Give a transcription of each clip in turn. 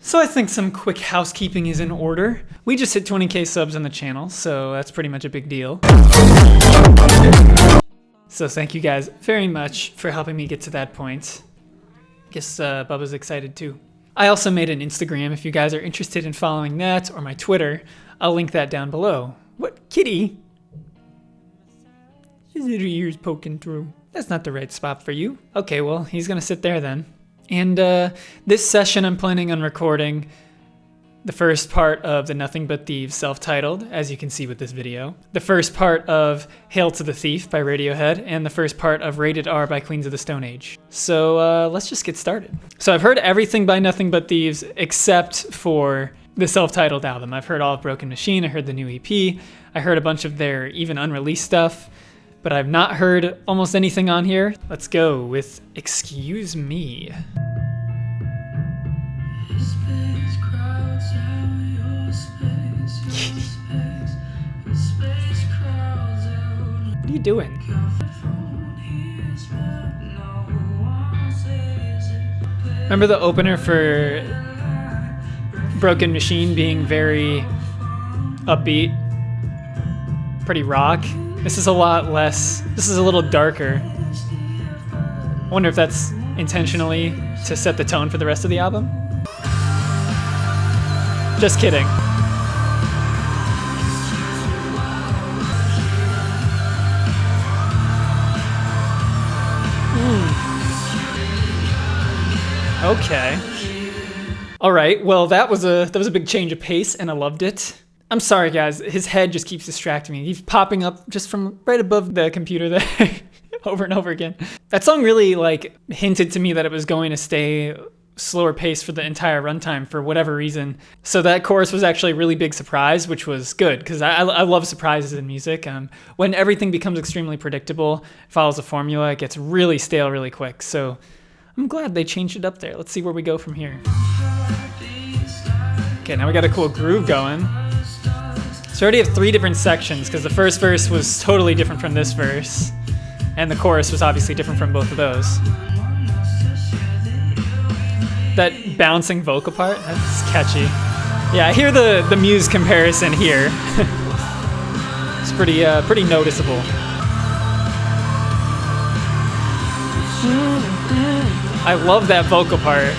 So I think some quick housekeeping is in order. We just hit 20k subs on the channel, so that's pretty much a big deal. So thank you guys very much for helping me get to that point. Guess Bubba's excited too. I also made an Instagram if you guys are interested in following that, or my Twitter. I'll link that down below. What, kitty? His little ears poking through. That's not the right spot for you. Okay, well, he's gonna sit there then. And this session I'm planning on recording the first part of the Nothing But Thieves self-titled, as you can see with this video, the first part of Hail to the Thief by Radiohead, and the first part of Rated R by Queens of the Stone Age. So let's just get started. So I've heard everything by Nothing But Thieves except for the self-titled album. I've heard all of Broken Machine, I heard the new EP, I heard a bunch of their even unreleased stuff, but I've not heard almost anything on here. Let's go with Excuse Me. What are you doing? Remember the opener for Broken Machine being very upbeat, pretty rock? This is a lot less, this is a little darker. I wonder if that's intentionally to set the tone for the rest of the album? Just kidding. Okay. All right. Well, that was a big change of pace, and I loved it. I'm sorry, guys. His head just keeps distracting me. He's popping up just from right above the computer there, over and over again. That song really hinted to me that it was going to stay slower pace for the entire runtime for whatever reason. So that chorus was actually a really big surprise, which was good because I love surprises in music. When everything becomes extremely predictable, follows a formula, it gets really stale really quick. So I'm glad they changed it up there. Let's see where we go from here. Okay, now we got a cool groove going. So I already have 3 different sections because the first verse was totally different from this verse, and the chorus was obviously different from both of those. That bouncing vocal part, that's catchy. Yeah, I hear the Muse comparison here. It's pretty noticeable. I love that vocal part.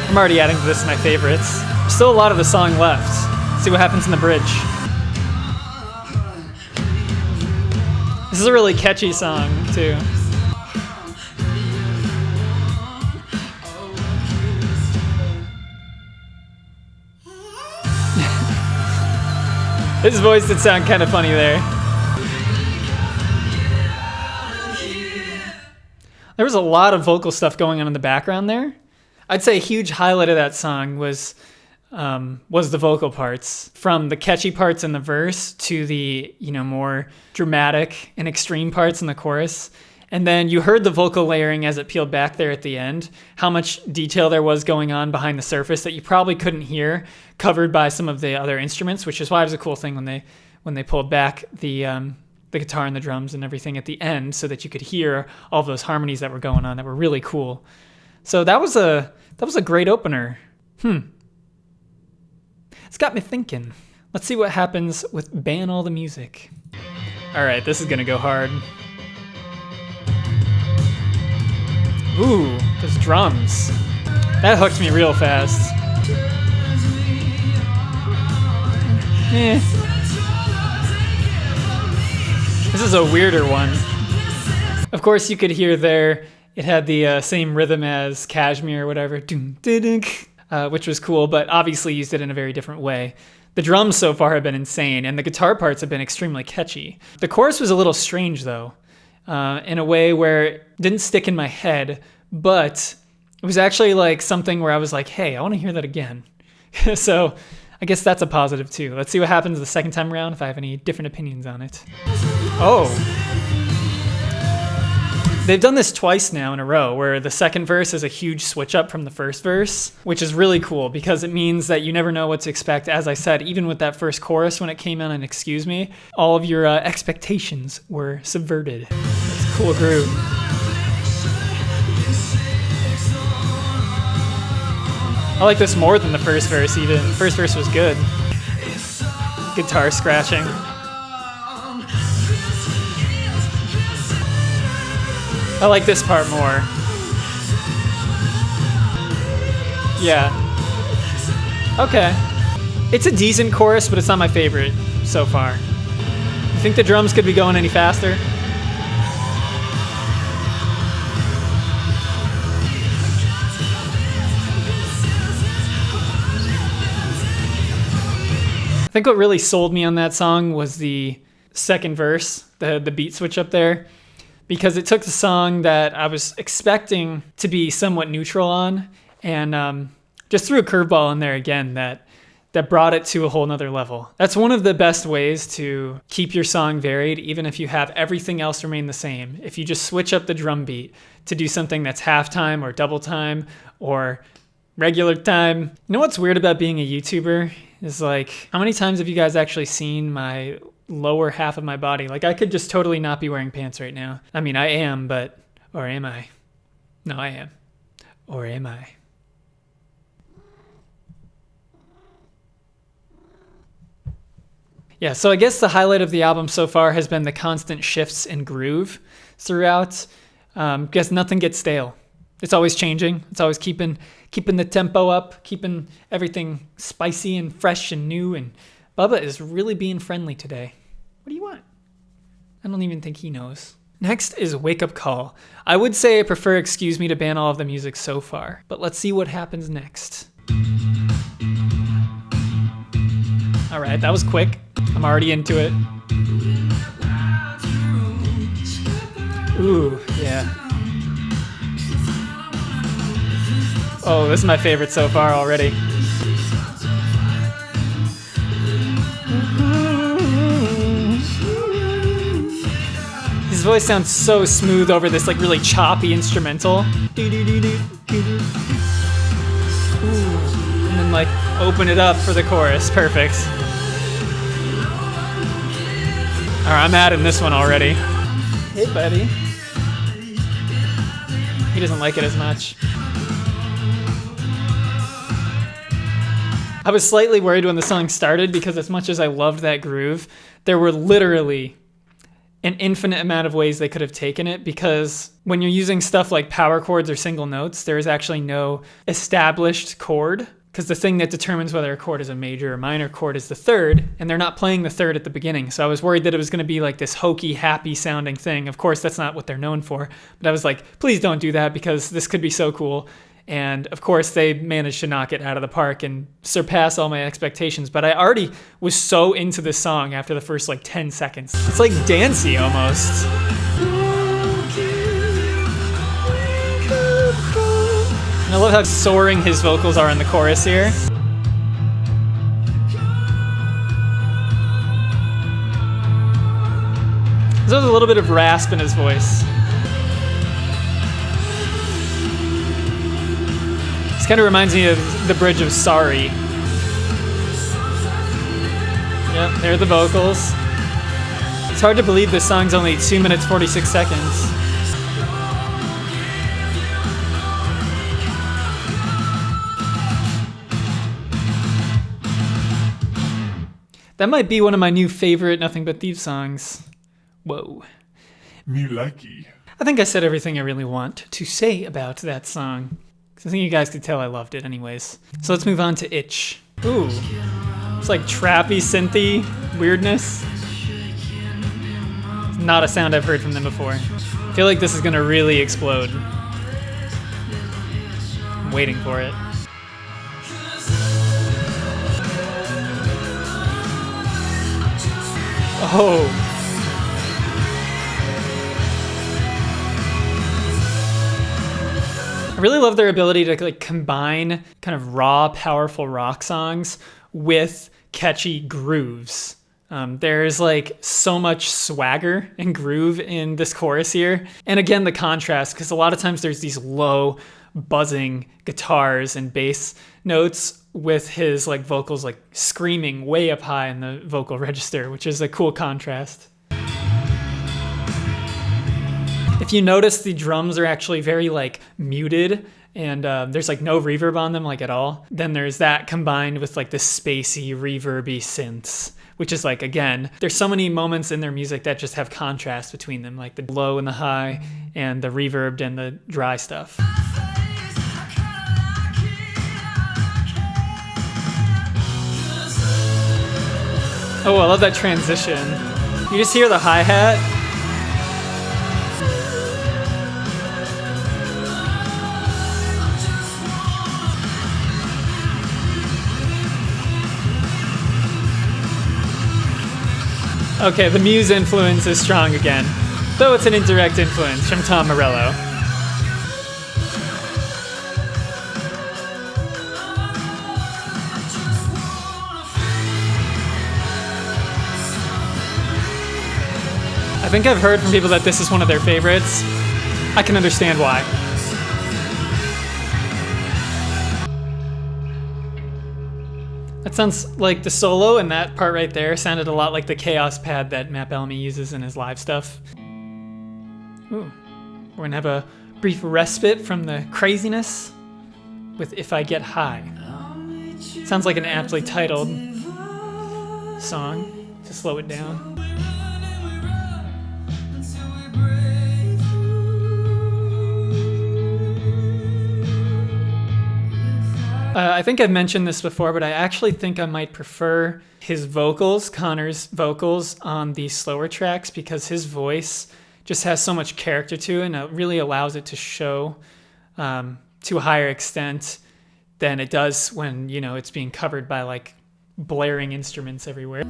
I'm already adding this to my favorites. There's still a lot of the song left. Let's see what happens in the bridge. This is a really catchy song, too. His voice did sound kind of funny there. There was a lot of vocal stuff going on in the background there. I'd say a huge highlight of that song was the vocal parts. From the catchy parts in the verse to the, more dramatic and extreme parts in the chorus. And then you heard the vocal layering as it peeled back there at the end, how much detail there was going on behind the surface that you probably couldn't hear, covered by some of the other instruments, which is why it was a cool thing when they pulled back the guitar and the drums and everything at the end so that you could hear all of those harmonies that were going on that were really cool. So that was a great opener. It's got me thinking. Let's see what happens with Ban All the Music. All right, this is gonna go hard. Ooh, those drums. That hooked me real fast. This is a weirder one. Of course, you could hear there, it had the same rhythm as Kashmir or whatever, which was cool, but obviously used it in a very different way. The drums so far have been insane, and the guitar parts have been extremely catchy. The chorus was a little strange, though, in a way where it didn't stick in my head, but it was actually something where I was like, hey, I want to hear that again. So I guess that's a positive, too. Let's see what happens the second time around, if I have any different opinions on it. Oh. They've done this twice now in a row, where the second verse is a huge switch up from the first verse, which is really cool because it means that you never know what to expect. As I said, even with that first chorus when it came out on Excuse Me, all of your expectations were subverted. It's a cool groove. I like this more than the first verse even. The first verse was good. Guitar scratching. I like this part more. Yeah. Okay. It's a decent chorus, but it's not my favorite so far. You think the drums could be going any faster? I think what really sold me on that song was the second verse, the beat switch up there, because it took the song that I was expecting to be somewhat neutral on and just threw a curveball in there again that brought it to a whole nother level. That's one of the best ways to keep your song varied, even if you have everything else remain the same. If you just switch up the drum beat to do something that's halftime or double time or regular time. You know what's weird about being a YouTuber is like, how many times have you guys actually seen my lower half of my body? Like I could just totally not be wearing pants right now. I mean, I am, but, or am I? No, I am. Or am I? Yeah, so I guess the highlight of the album so far has been the constant shifts in groove throughout. Because nothing gets stale. It's always changing. It's always keeping the tempo up, keeping everything spicy and fresh and new. And Bubba is really being friendly today. What do you want? I don't even think he knows. Next is Wake Up Call. I would say I prefer Excuse Me to ban all of the music so far, but let's see what happens next. All right, that was quick. I'm already into it. Ooh, yeah. Oh, this is my favorite so far already. His voice sounds so smooth over this like really choppy instrumental. Ooh. And then like open it up for the chorus. Perfect. All right, I'm adding this one already. Hey, buddy. He doesn't like it as much. I was slightly worried when the song started because as much as I loved that groove, there were literally an infinite amount of ways they could have taken it, because when you're using stuff like power chords or single notes, there is actually no established chord, because the thing that determines whether a chord is a major or minor chord is the third, and they're not playing the third at the beginning. So I was worried that it was going to be like this hokey, happy sounding thing. Of course, that's not what they're known for, but I was like, please don't do that because this could be so cool. And of course, they managed to knock it out of the park and surpass all my expectations. But I already was so into this song after the first like 10 seconds. It's like dancey almost. I love how soaring his vocals are in the chorus here. There's a little bit of rasp in his voice. This kind of reminds me of the bridge of Sorry. Yep, there are the vocals. It's hard to believe this song's only 2 minutes 46 seconds. That might be one of my new favorite Nothing But Thieves songs. Whoa. Me likey. I think I said everything I really want to say about that song. I think you guys could tell I loved it anyways. So let's move on to Itch. Ooh. It's like trappy, synthy weirdness. It's not a sound I've heard from them before. I feel like this is gonna really explode. I'm waiting for it. Oh. I really love their ability to like combine kind of raw, powerful rock songs with catchy grooves. There's like so much swagger and groove in this chorus here. And again, the contrast, because a lot of times there's these low buzzing guitars and bass notes with his like vocals like screaming way up high in the vocal register, which is a cool contrast. If you notice, the drums are actually very like muted and there's like no reverb on them like at all. Then there's that combined with like the spacey, reverby synths, which is like, again, there's so many moments in their music that just have contrast between them, like the low and the high and the reverbed and the dry stuff. Oh, I love that transition. You just hear the hi-hat. Okay, the Muse influence is strong again, though it's an indirect influence from Tom Morello. I think I've heard from people that this is one of their favorites. I can understand why. That sounds like the solo and that part right there sounded a lot like the Chaos pad that Matt Bellamy uses in his live stuff. Ooh, we're gonna have a brief respite from the craziness with If I Get High. Sounds like an aptly titled song to slow it down. I think I've mentioned this before, but I actually think I might prefer his vocals, Connor's vocals, on the slower tracks because his voice just has so much character to it and it really allows it to show to a higher extent than it does when, you know, it's being covered by like blaring instruments everywhere.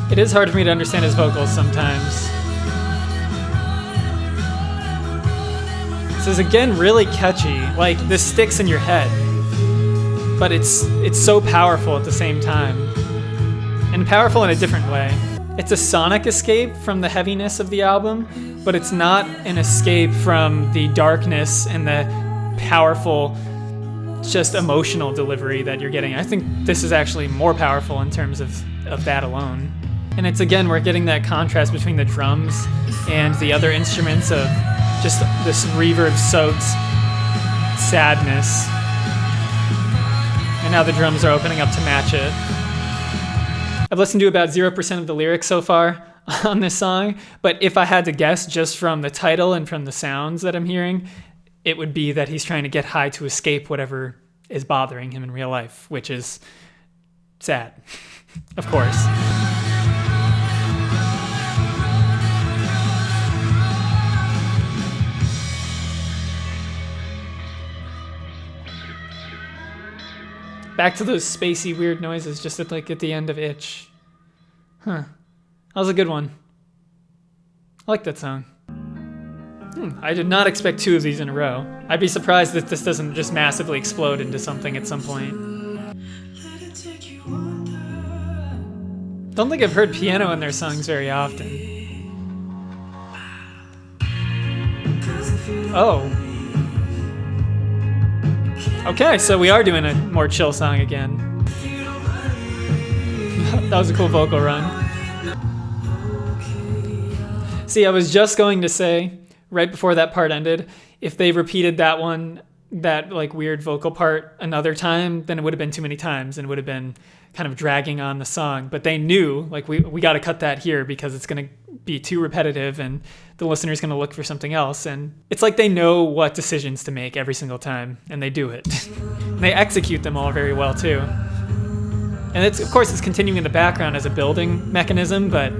It is hard for me to understand his vocals sometimes. This is again really catchy, like this sticks in your head, but it's so powerful at the same time, and powerful in a different way. It's a sonic escape from the heaviness of the album, but it's not an escape from the darkness and the powerful, just emotional delivery that you're getting. I think this is actually more powerful in terms of that alone. And it's, again, we're getting that contrast between the drums and the other instruments of just this reverb-soaked sadness. And now the drums are opening up to match it. I've listened to about 0% of the lyrics so far on this song, but if I had to guess just from the title and from the sounds that I'm hearing, it would be that he's trying to get high to escape whatever is bothering him in real life, which is sad, of course. Back to those spacey weird noises just at the end of Itch. Huh. That was a good one. I like that song. I did not expect 2 of these in a row. I'd be surprised if this doesn't just massively explode into something at some point. Don't think I've heard piano in their songs very often. Oh. Okay, so we are doing a more chill song again. That was a cool vocal run. See, I was just going to say, right before that part ended, if they repeated that one, that like weird vocal part another time, then it would have been too many times and it would have been kind of dragging on the song. But they knew, like, we got to cut that here because it's going to be too repetitive and the listener's going to look for something else. And it's like they know what decisions to make every single time, and they do it. And they execute them all very well, too. And it's, of course, it's continuing in the background as a building mechanism, but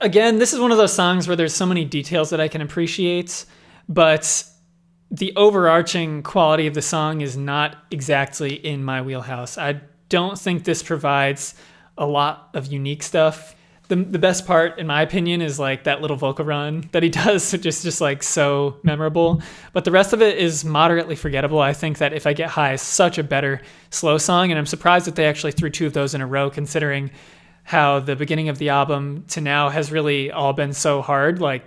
again, this is one of those songs where there's so many details that I can appreciate, but the overarching quality of the song is not exactly in my wheelhouse. I don't think this provides a lot of unique stuff. The best part, in my opinion, is like that little vocal run that he does, which is just like so memorable. But the rest of it is moderately forgettable. I think that If I Get High is such a better slow song, and I'm surprised that they actually threw 2 of those in a row, considering how the beginning of the album to now has really all been so hard. Like,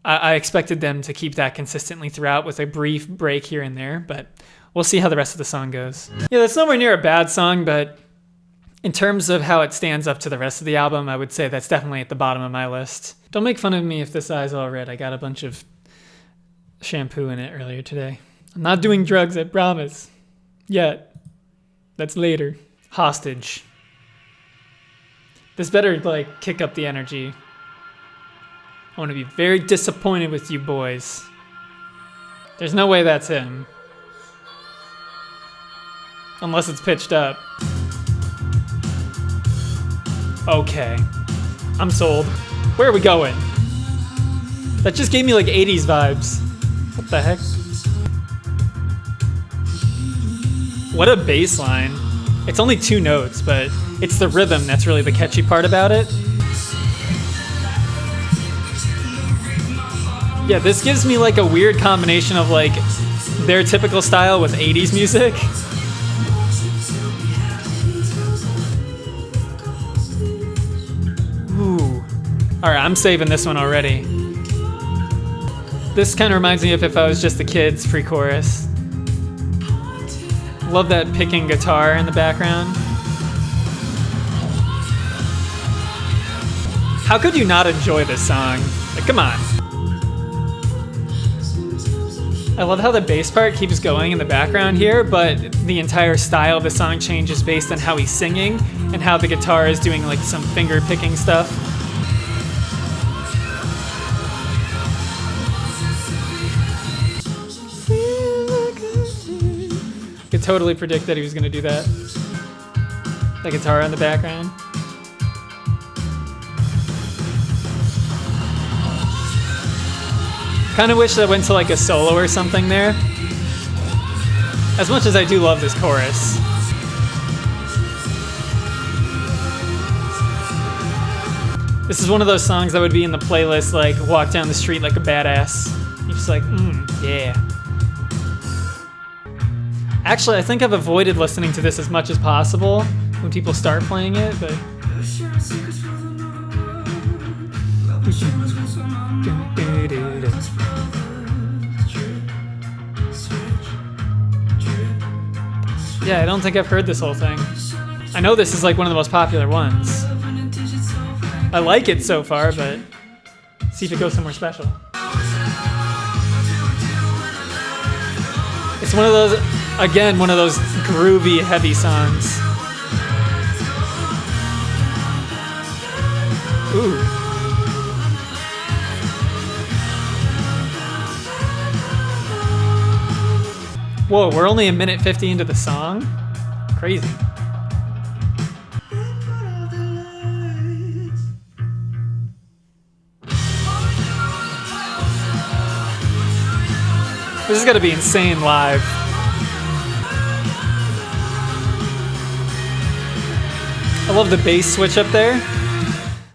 I expected them to keep that consistently throughout with a brief break here and there, but we'll see how the rest of the song goes. Yeah, that's nowhere near a bad song, but in terms of how it stands up to the rest of the album, I would say that's definitely at the bottom of my list. Don't make fun of me if this eye's all red. I got a bunch of shampoo in it earlier today. I'm not doing drugs, I promise. Yet. That's later. Hostage. This better, like, kick up the energy. I want to be very disappointed with you boys. There's no way that's him. Unless it's pitched up. Okay. I'm sold. Where are we going? That just gave me like 80s vibes. What the heck? What a bass line. It's only 2 notes, but it's the rhythm that's really the catchy part about it. Yeah, this gives me like a weird combination of like their typical style with 80s music. Ooh. Alright, I'm saving this one already. This kind of reminds me of If I Was Just a Kid's pre-chorus. Love that picking guitar in the background. How could you not enjoy this song? Like, come on. I love how the bass part keeps going in the background here, but the entire style of the song changes based on how he's singing and how the guitar is doing like some finger picking stuff. I could totally predict that he was gonna do that. The guitar in the background. Kind of wish I went to like a solo or something there. As much as I do love this chorus. This is one of those songs that would be in the playlist, like walk down the street like a badass. You're just like, yeah. Actually, I think I've avoided listening to this as much as possible when people start playing it, but... Yeah, I don't think I've heard this whole thing. I know this is like one of the most popular ones. I like it so far, but see if it goes somewhere special. It's one of those, again, one of those groovy, heavy songs. Ooh. Whoa, we're only a minute 50 into the song? Crazy. This is gonna be insane live. I love the bass switch up there.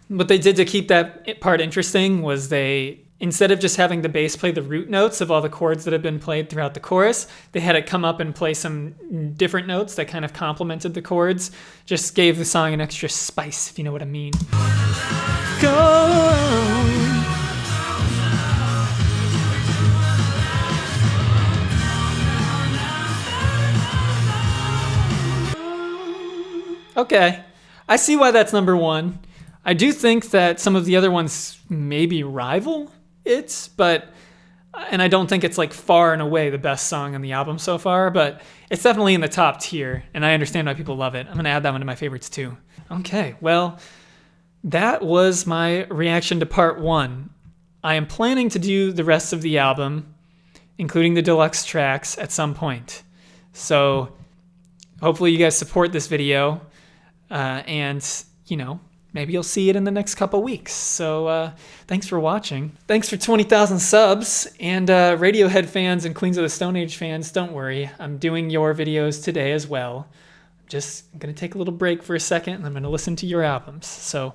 What they did to keep that part interesting was they, instead of just having the bass play the root notes of all the chords that have been played throughout the chorus, they had it come up and play some different notes that kind of complemented the chords. Just gave the song an extra spice, if you know what I mean. Go. Okay, I see why that's number 1. I do think that some of the other ones maybe rival it, but, and I don't think it's like far and away the best song on the album so far, but it's definitely in the top tier, and I understand why people love it. I'm gonna add that one to my favorites too. Okay, well, that was my reaction to part 1. I am planning to do the rest of the album, including the deluxe tracks, at some point. So hopefully you guys support this video, and, you know, maybe you'll see it in the next couple weeks. So thanks for watching. Thanks for 20,000 subs. And Radiohead fans and Queens of the Stone Age fans, don't worry. I'm doing your videos today as well. I'm just going to take a little break for a second, and I'm going to listen to your albums. So